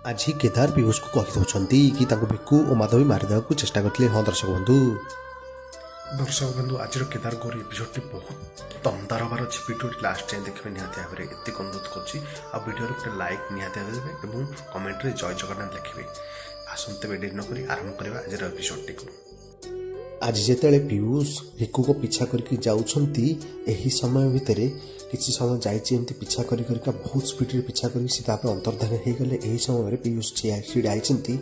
आज केदार पीयूष को कही कि भिक्कू और माधवी मारिदा को चेष्टा करते। हाँ दर्शक बंधु आज केदार गौर एपिसोड बहुत दमदार हबार अच्छी भिडियो लास्ट टाइम देखिए निहाती भाव में एत अनुरोध करीडियो गोटे लाइक निहाती भाव देवे और कमेंट रे जय जगन्नाथ लिखे। आसते डेरी नक आरंभ करवा आज एपिसोड टी। आज जिते पीयूष भिक्कू को पिछा करके जाऊँगी समय भितर किसी समय जामती पिछा कर बहुत स्पीड पिछा कर अंतर्धान हो गले। यही समय पीयूष छिड़ा होती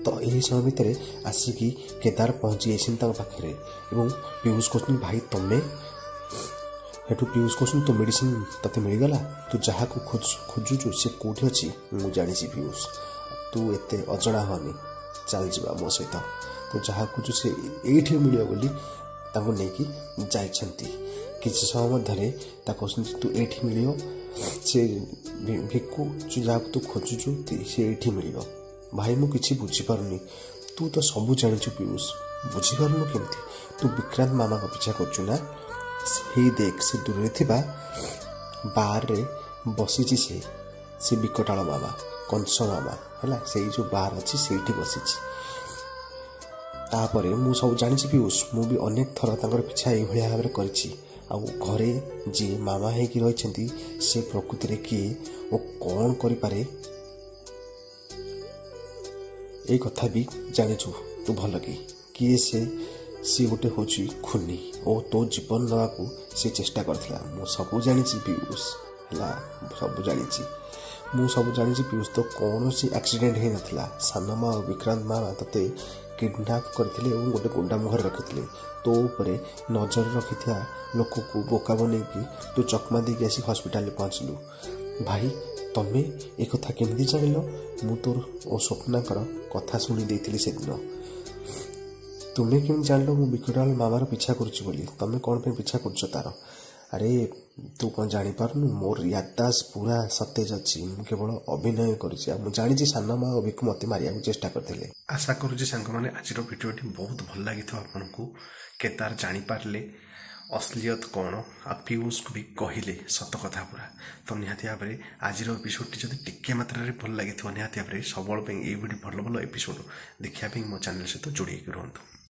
तो यही समय भितर आसिकी केदार पहुँची जाते पाखे और पीयूष कहते भाई तुम्हें हेठू पीयूष कहते तो मेडिसिन तते मिलगला तू जहाँ को खोजुचु सी कौटी अच्छी मुझे जानी पीयूष तू एत अजणा हनी चल जा मो सहित तो जहाँ खोजु से ये मिल बोली नहीं जाती। किसी समय मध्य तू ये मिल से भिक्कू जहाँ तू खोजुचु सी ये मिल। भाई मु किसी बुझीपारुनी तू तो सबू जाचु पीयूष बुझीपारुनु केमती तू विक्रांत मामा का पीछा करचु ना ही देख से दूर थिबा बार रे बसीची से बिकटाल मामा कंस मामा है से जो बार अच्छी से बसी तापर मु सब जानी पीयूष मु भी अनेक थर तर पिछा ये भाव में घरे जी मामा होगी रही से प्रकृति में किए वो कौन करे ये कथा भी जाचु तू भल किए सी गोटे हूँ खूनी और तो जीवन नवा को सी चेष्टा करथिला। मु सब जानी पीयूष है सब जानी पीयूष तो कौन सी एक्सीडेंट हो नाला सानमा और विक्रांत मामा तते किडनैप करथिले और गोटे गुंडा मुहर रखिथिले तो उपरे नजर रखिथिया लोक को बोका बनैकी तू चकमा देकी आसी हॉस्पिटल पहुँचलु। भाई तमें एक कथा केमती जान मु तोर और स्वप्नाकर कथा शुणी देती से दिन तुम्हें केम जान मु विकटाल मामार पीछा करुच्ची बोली तमें कौन पे पीछा कर तार अरे तू कौन जापारू मोर याददास पूरा सतेज अच्छी केवल अभिनय करी सानमा और भिक्कू मत मारिया चेष्टा करते। आशा करुँच सांग मैंने आज भिडियोटी बहुत भल लगी आपको केदार जापारे असलियत कौन आ पीयूष को भी कहले सत कथा पूरा तो निहाती भाव में आज एपिसोड जब टिके मात्रा भल लगी निहाती भाव में सब ये भल भल एपिसोड देखा मो चैनल सहित जोड़ी रुहतु।